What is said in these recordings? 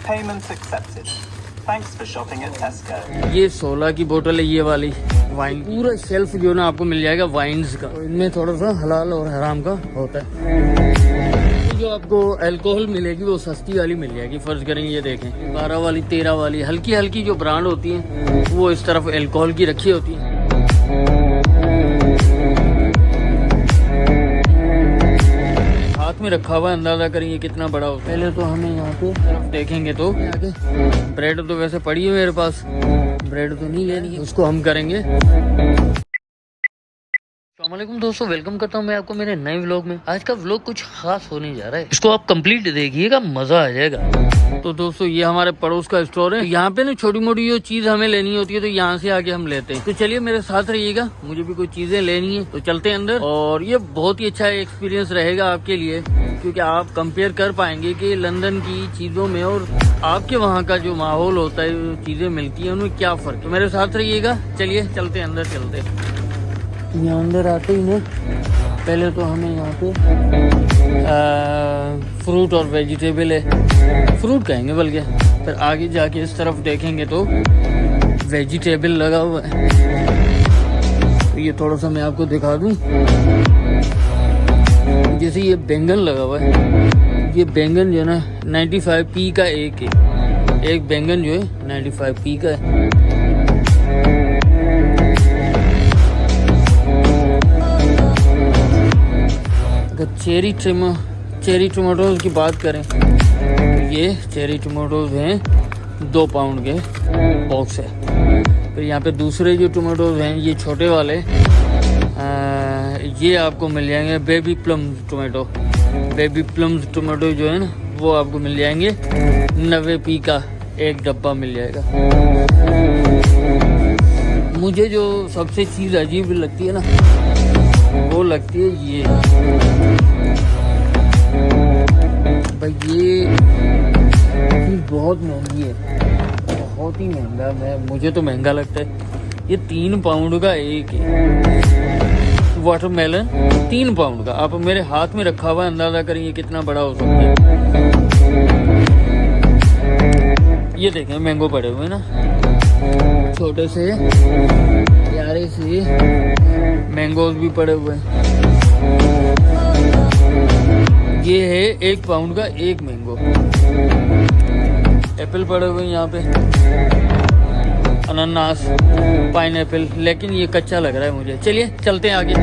Payment accepted. Thanks for shopping at Tesco. ये 16 की बोतल है, ये वाली वाइन। पूरा शेल्फ जो ना आपको मिल जाएगा वाइन्स का। इनमें थोड़ा सा हलाल और हराम का होता है। जो आपको अल्कोहल मिलेगी वो सस्ती वाली मिल जाएगी। फर्ज करें ये देखें 12 वाली 13 वाली हल्की हल्की जो ब्रांड होती है वो इस तरफ अल्कोहल की रखी होती है। हाथ में रखा हुआ अंदाजा करेंगे कितना बड़ा हो। पहले तो हमें यहाँ पे तरफ देखेंगे तो आगे ब्रेड तो वैसे पड़ी है मेरे पास, ब्रेड तो नहीं लेनी है, उसको हम करेंगे। अस्सलामुअलैकुम दोस्तों, वेलकम करता हूँ मैं आपको मेरे नए व्लॉग में। आज का व्लॉग कुछ खास होने जा रहा है, इसको आप कंप्लीट देखिएगा, मजा आ जाएगा। तो दोस्तों ये हमारे पड़ोस का स्टोर है। यहाँ पे ना छोटी मोटी जो चीज हमें लेनी होती है तो यहाँ से आके हम लेते हैं। तो चलिए मेरे साथ रहिएगा, मुझे भी कोई चीजें लेनी है तो चलते हैं अंदर। और ये बहुत ही अच्छा एक्सपीरियंस रहेगा आपके लिए, क्योंकि आप कंपेयर कर पाएंगे कि लंदन की चीजों में और आपके वहाँ का जो माहौल होता है, जो चीजें मिलती है उनमें क्या फर्क। तो मेरे साथ रहिएगा, चलिए चलते हैं अंदर। चलते यहाँ अंदर आते ही ना पहले तो हमें यहाँ पे फ्रूट और वेजिटेबल है, फ्रूट कहेंगे बल्कि, फिर आगे जाके इस तरफ देखेंगे तो वेजिटेबल लगा हुआ है। तो ये थोड़ा सा मैं आपको दिखा दूं, जैसे ये बैंगन लगा हुआ है। ये बैंगन जो है ना 95p का एक है, एक बैंगन जो है 95p का है। चेरी टमाटोज की बात करें तो ये चेरी टमाटोज हैं 2 पाउंड के बॉक्स है। फिर यहाँ पे दूसरे जो टमाटोज हैं ये छोटे वाले, ये आपको मिल जाएंगे baby plum tomato. Baby plum tomato जो है ना वो आपको मिल जाएंगे 90p का एक डब्बा मिल जाएगा। मुझे जो सबसे चीज़ अजीब लगती है ना वो लगती है ये भाई, ये बहुत महंगी है, बहुत ही महंगा। मुझे तो महंगा लगता है। ये 3 पाउंड का एक है वाटरमेलन, 3 पाउंड का। आप मेरे हाथ में रखा हुआ अंदाजा करेंगे कितना बड़ा हो सकता है। ये देखें मैंगो पड़े हुए ना, छोटे से प्यारे से मैंगोज भी पड़े हुए हैं। ये है 1 पाउंड का एक मैंगो। एप्पल पड़े हुए हैं यहाँ पे, अनानास, पाइनएप्पल, लेकिन ये कच्चा लग रहा है मुझे। चलिए चलते हैं आगे।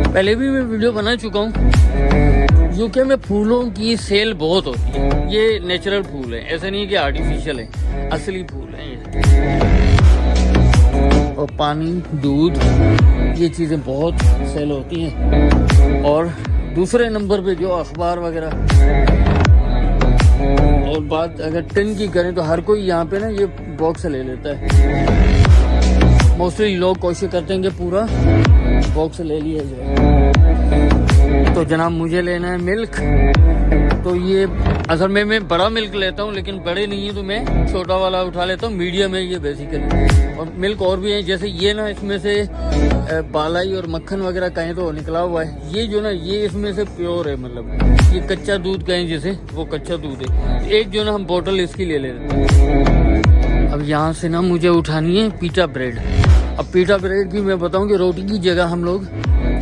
पहले भी मैं वीडियो बना चुका हूँ। यूके में फूलों की सेल बहुत होती है। ये नेचुरल फूल है, ऐसा नहीं है कि आर्टिफिशियल है, असली फूल है ये। और पानी, दूध, ये चीज़ें बहुत सेल होती हैं। और दूसरे नंबर पे जो अखबार वगैरह। और बात अगर टिन की करें तो हर कोई यहाँ पे ना ये बॉक्स ले लेता है। मोस्टली लोग कोशिश करते हैं कि पूरा बॉक्स ले लिया जाए। तो जनाब मुझे लेना है मिल्क, तो ये असल में मैं बड़ा मिल्क लेता हूँ, लेकिन बड़े नहीं है तो मैं छोटा वाला उठा लेता हूँ। मीडियम है ये बेसिकली। और मिल्क और भी है, जैसे ये ना इसमें से बालाई और मक्खन वगैरह कहें तो निकला हुआ है। ये जो ना ये इसमें से प्योर है, मतलब ये कच्चा दूध कहें जैसे, वो कच्चा दूध है। एक जो ना हम बोतल इसकी ले लेते हैं। अब यहाँ से ना मुझे उठानी है पीटा ब्रेड। अब पीटा ब्रेड की मैं बताऊँ कि रोटी की जगह हम लोग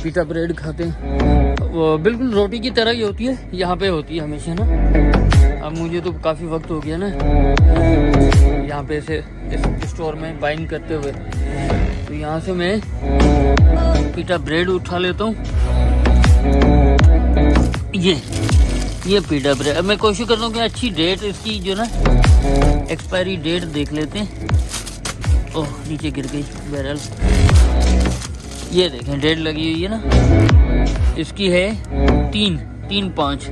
पीटा ब्रेड खाते हैं। बिल्कुल रोटी की तरह ही होती है, यहाँ पे होती है हमेशा ना। अब मुझे तो काफ़ी वक्त हो गया ना यहाँ पे से इस स्टोर में बाइंग करते हुए, तो यहाँ से मैं पीटा ब्रेड उठा लेता हूँ। ये पीटा ब्रेड। अब मैं कोशिश करता हूँ कि अच्छी डेट इसकी जो ना एक्सपायरी डेट देख लेते हैं। ओह नीचे गिर गई बैरल। ये देखें डेट लगी हुई है ना, इसकी है 3-5।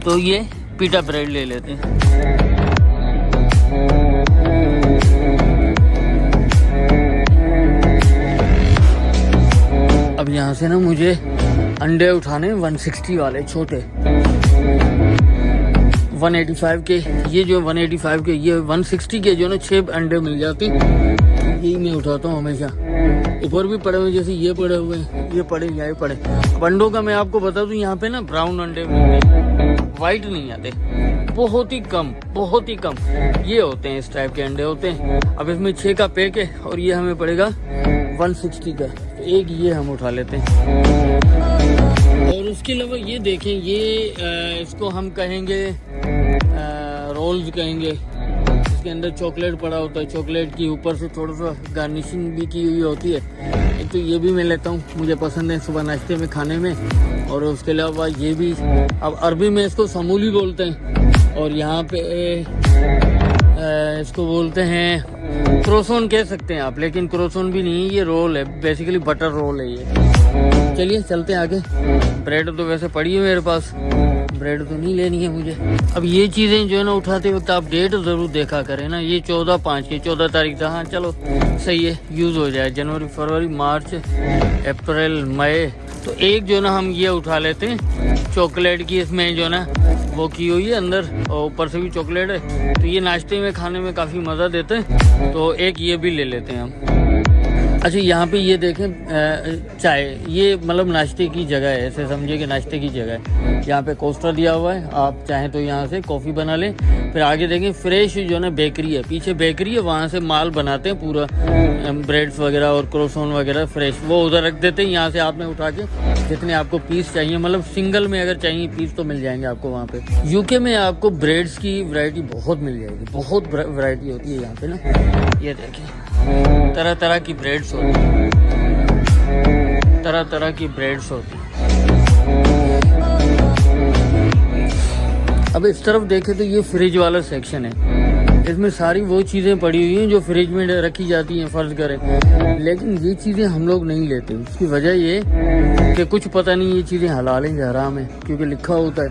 तो ये पीटा ब्रेड ले लेते हैं। अब यहाँ से ना मुझे अंडे उठाने 160 वाले छोटे, 185 के। ये जो 185 के, ये 160 के जो ना 6 अंडे मिल जाते। यही मैं उठाता हूँ हमेशा। ऊपर भी पड़े हुए, जैसे ये पड़े हुए, ये पड़े, यहाँ पड़े। अब अंडों का मैं आपको बता दूं, यहाँ पे ना ब्राउन अंडे मिलते हैं, व्हाइट नहीं आते, बहुत ही कम, बहुत ही कम ये होते हैं, इस टाइप के अंडे होते हैं। अब इसमें 6 का पैक है और ये हमें पड़ेगा 160 का, तो एक ये हम उठा लेते हैं। और उसके अलावा ये देखें, ये इसको हम कहेंगे रोल्स कहेंगे। इसके अंदर चॉकलेट पड़ा होता है, चॉकलेट की ऊपर से थोड़ा सा गार्निशिंग भी की हुई होती है। एक तो ये भी मैं लेता हूँ, मुझे पसंद है सुबह नाश्ते में खाने में। और उसके अलावा ये भी, अब अरबी में इसको समूली बोलते हैं और यहाँ पे इसको बोलते हैं क्रोसोन कह सकते हैं आप, लेकिन क्रोसोन भी नहीं है, ये रोल है, बेसिकली बटर रोल है ये। चलिए चलते हैं आगे। ब्रेड तो वैसे पड़ी है मेरे पास, ब्रेड तो नहीं लेनी है मुझे। अब ये चीज़ें जो है ना उठाते वक्त आप डेट ज़रूर देखा करें ना, ये 14/5 की 14 तारीख था। हाँ चलो सही है, यूज़ हो जाए। जनवरी, फरवरी, मार्च, अप्रैल, मई, तो एक जो ना हम ये उठा लेते हैं चॉकलेट की, इसमें जो ना वो की हुई है अंदर और ऊपर से भी चॉकलेट है, तो ये नाश्ते में खाने में काफ़ी मज़ा देते हैं, तो एक ये भी ले लेते हैं हम। अच्छा यहाँ पे ये देखें चाय, ये मतलब नाश्ते की जगह है, ऐसे समझिए कि नाश्ते की जगह है। यहाँ पे कोस्टर दिया हुआ है, आप चाहें तो यहाँ से कॉफ़ी बना लें। फिर आगे देखें फ्रेश जो ना बेकरी है, पीछे बेकरी है, वहाँ से माल बनाते हैं पूरा, ब्रेड्स वगैरह और क्रोसोन वगैरह फ्रेश, वो उधर रख देते हैं। यहाँ से आपने उठा के जितने आपको पीस चाहिए, मतलब सिंगल में अगर चाहिए पीस तो मिल जाएंगे आपको वहाँ पे। यूके में आपको ब्रेड्स की वैरायटी बहुत मिल जाएगी, बहुत वैरायटी होती है यहाँ पे ना। ये देखिए तरह तरह की ब्रेड्स होती है, तरह तरह की ब्रेड्स होती है। अब इस तरफ देखें तो ये फ्रिज वाला सेक्शन है, इसमें सारी वो चीज़ें पड़ी हुई हैं जो फ्रिज में रखी जाती हैं फर्ज करें, लेकिन ये चीज़ें हम लोग नहीं लेते। उसकी वजह ये कि कुछ पता नहीं ये चीज़ें हलाल हैं या हराम है, क्योंकि लिखा होता है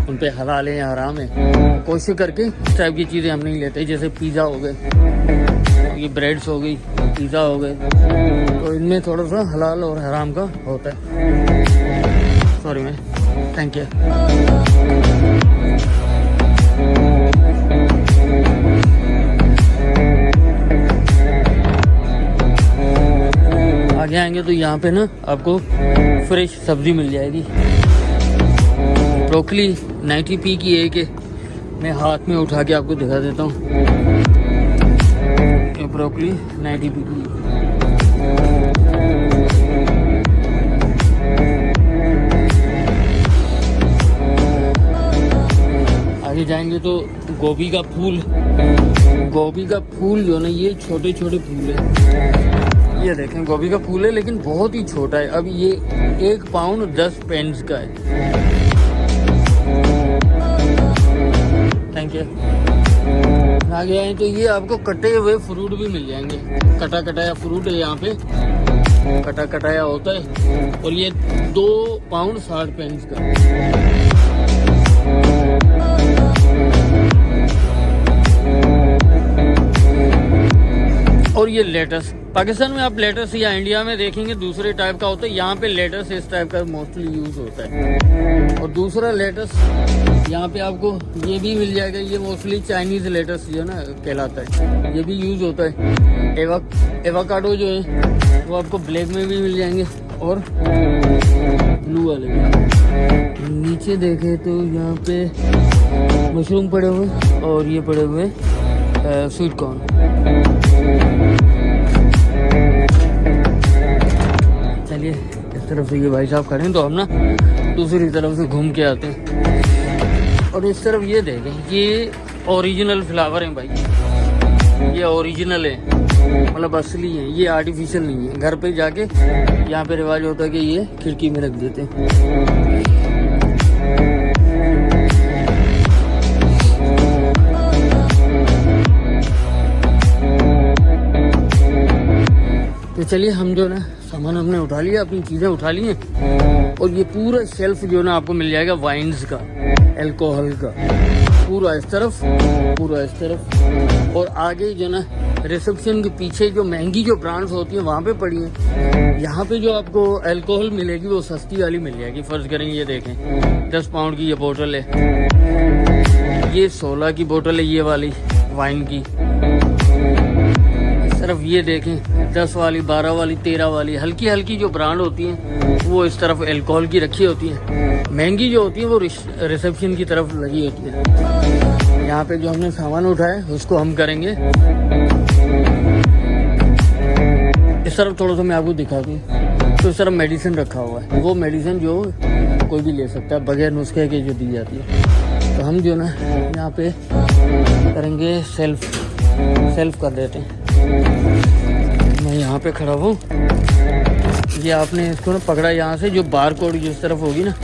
उन पे हलाल है या हराम है। कोशिश करके इस टाइप की चीज़ें हम नहीं लेते, जैसे पिज़्ज़ा हो गए, ये ब्रेड्स हो गई, पिज़्ज़ा हो गए, तो इनमें थोड़ा सा हलाल और हराम का होता है। सॉरी मैं, थैंक यू। आगे आएंगे तो यहाँ पे ना आपको फ्रेश सब्जी मिल जाएगी। ब्रोकली 90p की एक है, मैं हाथ में उठा के आपको दिखा देता हूँ। ये ब्रोकली 90p की। आगे जाएंगे तो गोभी का फूल, गोभी का फूल जो ना ये छोटे छोटे फूल है, ये देखें गोभी का फूल है लेकिन बहुत ही छोटा है। अब ये 1 पाउंड 10 पेंस का है। Thank you. आगे आए तो ये आपको कटे हुए फ्रूट भी मिल जाएंगे, कटा कटाया फ्रूट है यहाँ पे, कटा कटाया होता है, और ये 2 पाउंड 60 पेंस का। और ये लेटस, पाकिस्तान में आप लेटस या इंडिया में देखेंगे दूसरे टाइप का होता है, यहाँ पे लेटस इस टाइप का मोस्टली यूज होता है। और दूसरा लेटस यहाँ पे आपको ये भी मिल जाएगा, ये मोस्टली चाइनीज लेटस जो है ना कहलाता है, ये भी यूज होता है। एवोकाडो जो है वो आपको ब्लैक में भी मिल जाएंगे और ब्लू वाले भी। नीचे देखे तो यहाँ पे मशरूम पड़े हुए और ये पड़े हुए स्वीट कॉर्न। चलिए इस तरफ से ये भाई साहब खड़े हैं तो हम ना दूसरी तरफ से घूम के आते हैं। और इस तरफ ये देखें, ये ओरिजिनल फ्लावर हैं भाई, ये ओरिजिनल है, मतलब असली है, ये आर्टिफिशियल नहीं है। घर पे जाके यहाँ पे रिवाज होता है कि ये खिड़की में रख देते हैं। तो चलिए हम जो ना सामान हमने उठा लिया, अपनी चीज़ें उठा ली हैं, और ये पूरा शेल्फ जो ना आपको मिल जाएगा वाइन्स का, अल्कोहल का, पूरा इस तरफ, पूरा इस तरफ। और आगे जो ना रिसेप्शन के पीछे जो महंगी जो ब्रांड्स होती हैं वहाँ पे पड़ी हैं। यहाँ पे जो आपको अल्कोहल मिलेगी वो सस्ती वाली मिल जाएगी। फर्ज करेंगे ये देखें 10 पाउंड की ये बोतल है, ये 16 की बोतल है ये वाली वाइन की। तरफ ये देखें 10 वाली, 12 वाली, 13 वाली हल्की हल्की जो ब्रांड होती हैं वो इस तरफ अल्कोहल की रखी होती हैं। महंगी जो होती है वो रिसेप्शन की तरफ लगी होती है। यहाँ पे जो हमने सामान उठाया उसको हम करेंगे इस तरफ। थोड़ा सा मैं आपको दिखा दूँ तो इस तरफ मेडिसिन रखा हुआ है, वो मेडिसिन जो कोई भी ले सकता है बगैर नुस्खे के जो दी जाती है। तो हम जो ना यहाँ पे करेंगे सेल्फ कर देते हैं। मैं यहाँ पे खड़ा हूँ, ये आपने इसको ना पकड़ा यहाँ से, जो बार कोड जिस तरफ होगी ना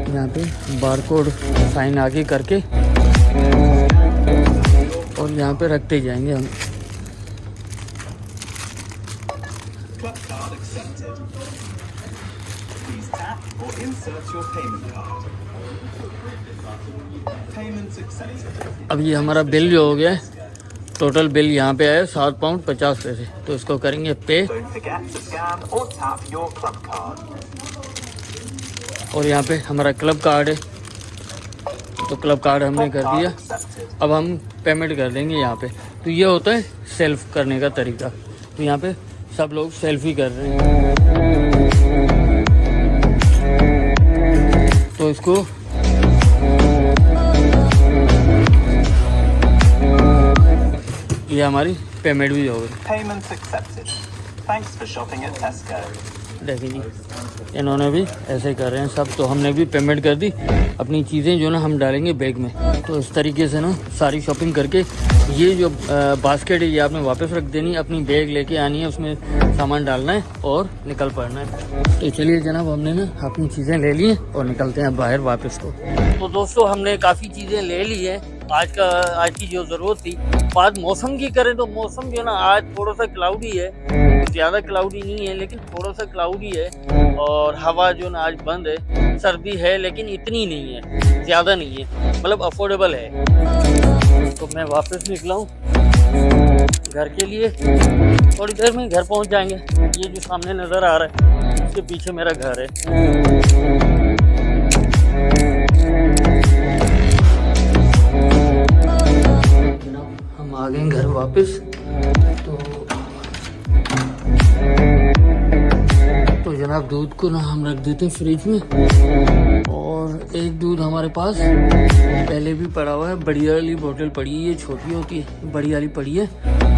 यहाँ पे बार कोड साइन आगे करके और यहाँ पे रखते जाएंगे हम। Club card accepted. Please tap or insert your payment card. Payments accepted. अब ये हमारा बिल जो हो गया है, टोटल बिल यहाँ पे आया 7 पाउंड 50 पैसे। तो इसको करेंगे पे Don't forget to scan or tap your club card. और यहाँ पे हमारा क्लब कार्ड है, तो क्लब कार्ड हमने कर दिया। Accepted. अब हम पेमेंट कर देंगे यहाँ पे। तो ये होता है सेल्फ करने का तरीका। तो यहाँ पे सब लोग सेल्फी कर रहे हैं, तो इसको ये हमारी पेमेंट भी हो गई। Payments accepted. Thanks for shopping at Tesco. देखिए जी इन्होंने भी ऐसे कर रहे हैं सब। तो हमने भी पेमेंट कर दी, अपनी चीज़ें जो ना हम डालेंगे बैग में। तो इस तरीके से ना सारी शॉपिंग करके ये जो बास्केट है ये आपने वापस रख देनी है, अपनी बैग लेके आनी है, उसमें सामान डालना है और निकल पड़ना है। तो चलिए जनाब हमने ना अपनी चीज़ें ले ली हैं और निकलते हैं बाहर वापस को। तो दोस्तों हमने काफ़ी चीज़ें ले ली है आज की जो ज़रूरत थी। बात मौसम की करें तो मौसम जो ना आज थोड़ा सा क्लाउडी है, ज़्यादा क्लाउडी नहीं है लेकिन थोड़ा सा क्लाउडी है। और हवा जो ना आज बंद है, सर्दी है लेकिन इतनी नहीं है, ज़्यादा नहीं है, मतलब अफोर्डेबल है। तो मैं वापस निकला हूँ घर के लिए, थोड़ी देर में घर पहुँच जाएंगे। ये जो सामने नज़र आ रहा है इसके पीछे मेरा घर है। हम आ गए घर वापस। तो जनाब दूध को ना हम रख देते हैं फ्रिज में। और एक दूध हमारे पास पहले भी पड़ा हुआ है, बड़ी वाली बोतल पड़ी है, ये छोटी होती है, बड़ी वाली पड़ी है।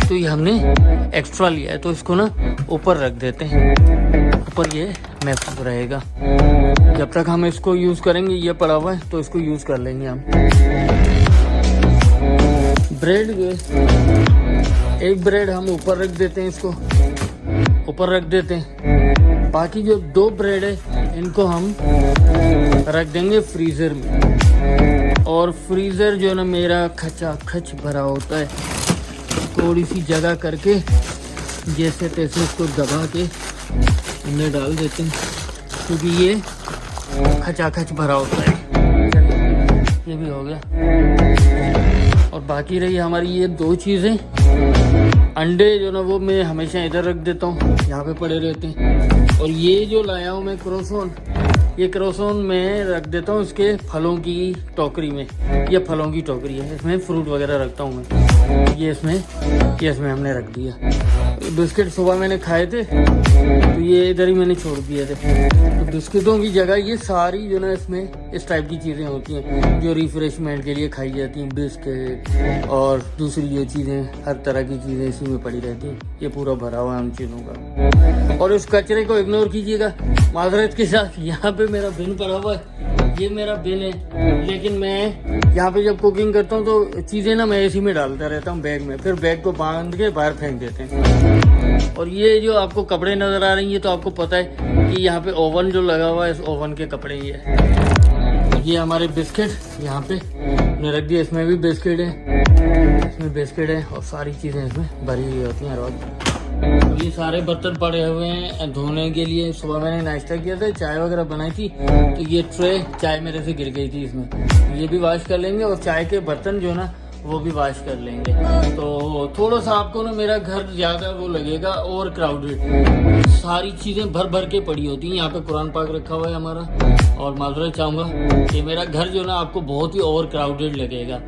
तो ये हमने एक्स्ट्रा लिया है, तो इसको ना ऊपर रख देते हैं, ऊपर ये महफूज रहेगा। जब तक हम इसको यूज़ करेंगे, ये पड़ा हुआ है तो इसको यूज़ कर लेंगे हम। ब्रेड एक ब्रेड हम ऊपर रख देते हैं, इसको ऊपर रख देते हैं। बाकी जो 2 ब्रेड है इनको हम रख देंगे फ्रीज़र में। और फ्रीज़र जो ना मेरा खचाखच भरा होता है, थोड़ी सी जगह करके जैसे तैसे इसको दबा के इनमें डाल देते हैं, क्योंकि ये खचाखच भरा होता है। ये भी हो गया। और बाकी रही हमारी ये 2 चीज़ें, अंडे जो ना वो मैं हमेशा इधर रख देता हूँ, यहाँ पे पड़े रहते हैं। और ये जो लाया हूँ मैं क्रोसोन, ये क्रोसोन में रख देता हूँ इसके फलों की टोकरी में। ये फलों की टोकरी है, इसमें फ्रूट वगैरह रखता हूँ मैं। ये इसमें हमने रख दिया। बिस्किट सुबह मैंने खाए थे तो ये इधर ही मैंने छोड़ दिए थे। तो बिस्किटों की जगह ये सारी जो ना इसमें इस टाइप की चीज़ें होती हैं जो रिफ्रेशमेंट के लिए खाई जाती हैं, बिस्किट और दूसरी जो चीज़ें, हर तरह की चीज़ें इसी में पड़ी रहती हैं। ये पूरा भरा हुआ है उन चीज़ों का। और उस कचरे को इग्नोर कीजिएगा माजरत के साथ। यहाँ पे मेरा बिन पड़ा हुआ है, ये मेरा बिन है, लेकिन मैं यहाँ पे जब कुकिंग करता हूँ तो चीज़ें ना मैं इसी में डालता रहता हूँ बैग में, फिर बैग को बांध के बाहर फेंक देते हैं। और ये जो आपको कपड़े नज़र आ रही है तो आपको पता है कि यहाँ पे ओवन जो लगा हुआ है, इस ओवन के कपड़े ही है। ये हमारे बिस्किट यहाँ पे मैंने रख दिया, इसमें भी बिस्किट है, इसमें बिस्किट है और सारी चीज़ें इसमें भरी हुई होती हैं रोज। ये सारे बर्तन पड़े हुए हैं धोने के लिए। सुबह मैंने नाश्ता किया था, चाय वगैरह बनाई थी, तो ये ट्रे चाय मेरे से गिर गई थी इसमें, ये भी वॉश कर लेंगे। और चाय के बर्तन जो ना वो भी वॉश कर लेंगे। तो थोड़ा सा आपको ना मेरा घर ज़्यादा वो लगेगा, ओवर क्राउडेड, सारी चीज़ें भर भर के पड़ी होती हैं। यहाँ पे कुरान पाक रखा हुआ है हमारा, और माजरत चाहूँगा कि मेरा घर जो ना आपको बहुत ही ओवर क्राउडेड लगेगा,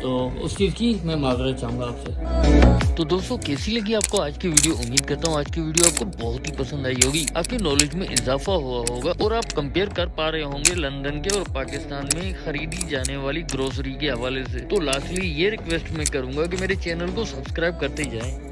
तो उस चीज़ की मैं माजरत चाहूँगा आपसे। तो दोस्तों कैसी लगी आपको आज की वीडियो? उम्मीद करता हूँ आज की वीडियो आपको बहुत ही पसंद आई होगी, आपके नॉलेज में इजाफा हुआ होगा और आप कंपेयर कर पा रहे होंगे लंदन के और पाकिस्तान में खरीदी जाने वाली ग्रोसरी के हवाले से। तो लास्टली ये रिक्वेस्ट मैं करूंगा कि मेरे चैनल को सब्सक्राइब करते जाएं